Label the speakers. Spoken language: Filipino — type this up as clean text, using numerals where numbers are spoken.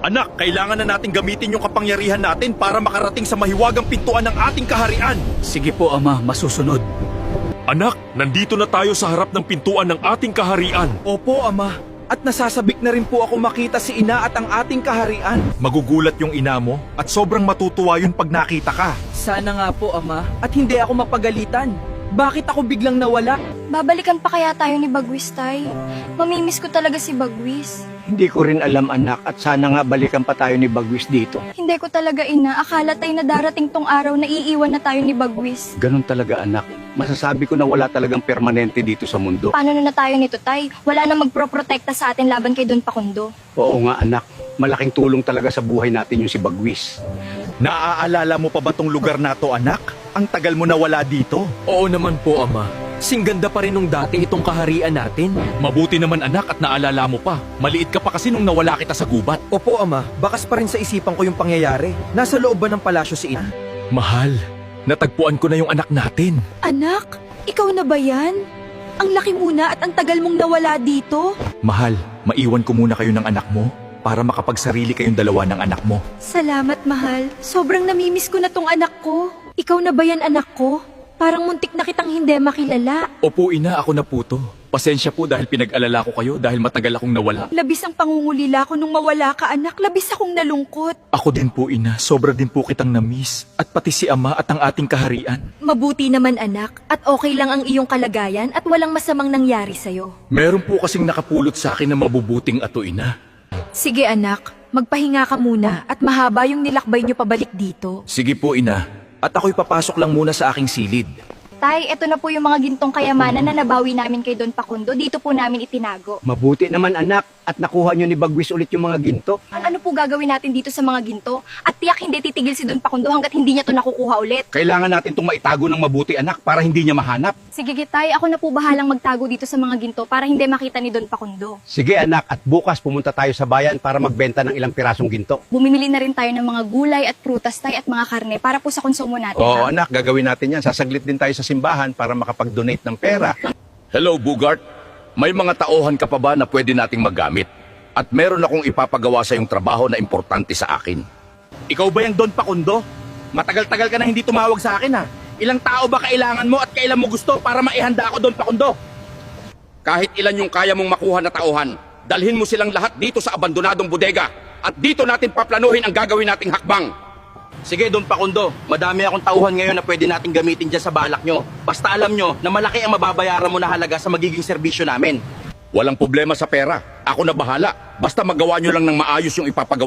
Speaker 1: Anak, kailangan na natin gamitin yung kapangyarihan natin para makarating sa mahiwagang pintuan ng ating kaharian.
Speaker 2: Sige po, Ama, masusunod.
Speaker 3: Anak, nandito na tayo sa harap ng pintuan ng ating kaharian.
Speaker 4: Opo, Ama. At nasasabik na rin po ako makita si ina at ang ating kaharian.
Speaker 1: Magugulat yung ina mo at sobrang matutuwa yun pag nakita ka.
Speaker 4: Sana nga po, Ama. At hindi ako mapagalitan. Bakit ako biglang nawala?
Speaker 5: Babalikan pa kaya tayo ni Bagwis, Tay? Mamimiss ko talaga si Bagwis.
Speaker 6: Hindi ko rin alam, anak, at sana nga balikan pa tayo ni Bagwis dito.
Speaker 5: Hindi ko talaga ina, akala tayo na darating tong araw na iiwan na tayo ni Bagwis.
Speaker 6: Ganun talaga, anak. Masasabi ko na wala talagang permanente dito sa mundo.
Speaker 5: Paano na tayo nito, Tay? Wala na magproprotekta sa atin laban kay Don Pakundo.
Speaker 6: Oo nga, anak. Malaking tulong talaga sa buhay natin yung si Bagwis.
Speaker 1: Naaalala mo pa ba tong lugar na to, anak? Ang tagal mo na wala dito.
Speaker 2: Oo naman po, Ama. Singganda pa rin nung dati itong kaharian natin.
Speaker 3: Mabuti naman anak at naalala mo pa. Maliit ka pa kasi nung nawala kita sa gubat.
Speaker 4: Opo, Ama. Bakas pa rin sa isipan ko yung pangyayari. Nasa loob ba ng palasyo si ina?
Speaker 3: Mahal, natagpuan ko na yung anak natin.
Speaker 7: Anak, ikaw na ba yan? Ang laki muna at ang tagal mong nawala dito.
Speaker 1: Mahal, maiwan ko muna kayo ng anak mo para makapagsarili kayong dalawa ng anak mo.
Speaker 7: Salamat, mahal. Sobrang namimiss ko na tong anak ko. Ikaw na ba yan, anak ko? Parang muntik na kitang hindi makilala.
Speaker 3: Opo ina, ako na po to. Pasensya po dahil pinag-alala ko kayo dahil matagal akong nawala.
Speaker 7: Labis ang pangungulila ko nung mawala ka, anak. Labis akong nalungkot.
Speaker 1: Ako din po, ina. Sobra din po kitang namiss. At pati si ama at ang ating kaharian.
Speaker 7: Mabuti naman, anak. At okay lang ang iyong kalagayan at walang masamang nangyari sa'yo.
Speaker 3: Meron po kasing nakapulot sa akin na mabubuting ato ina.
Speaker 7: Sige, anak. Magpahinga ka muna at mahaba yung nilakbay niyo pabalik dito.
Speaker 1: Sige po, ina. At ako'y papasok lang muna sa aking silid.
Speaker 5: Tay, eto na po yung mga gintong kayamanan na nabawi namin kay Don Pakundo. Dito po namin itinago.
Speaker 6: Mabuti naman, anak, at nakuha nyo ni Bagwis ulit yung mga ginto.
Speaker 5: Ano po gagawin natin dito sa mga ginto? At tiyak hindi titigil si Don Pakundo hanggat hindi niya to nakukuha ulit.
Speaker 6: Kailangan natin itong maitago ng mabuti, anak, para hindi niya mahanap.
Speaker 5: Sige, Tay, ako na po bahalang magtago dito sa mga ginto para hindi makita ni Don Pakundo.
Speaker 6: Sige, anak, at bukas pumunta tayo sa bayan para magbenta ng ilang pirasong ginto.
Speaker 5: Bumimili na rin tayo ng mga gulay at prutas, Tay, at mga karne para po sa konsumo natin.
Speaker 6: Oo,
Speaker 5: ha?
Speaker 6: anak, gagawin natin yan. Sasaglit din tayo sa simbahan para makapag-donate ng pera.
Speaker 8: Hello, Bugart. May mga tauhan ka pa ba na pwede nating magamit? At meron akong ipapagawa sa yung trabaho na importante sa akin.
Speaker 1: Ikaw ba yung Don Pakundo? Matagal-tagal ka na hindi tumawag sa akin, ha? Ilang tao ba kailangan mo at kailan mo gusto para maihanda ako, Don Pakundo?
Speaker 8: Kahit ilan yung kaya mong makuha na tauhan, dalhin mo silang lahat dito sa abandonadong bodega. At dito natin paplanuhin ang gagawin nating hakbang.
Speaker 1: Sige, Don Pakundo. Madami akong tauhan ngayon na pwede nating gamitin dyan sa balak nyo. Basta alam nyo na malaki ang mababayaran mo na halaga sa magiging serbisyo namin.
Speaker 8: Walang problema sa pera. Ako na bahala. Basta magawa nyo lang ng maayos yung ipapagawa.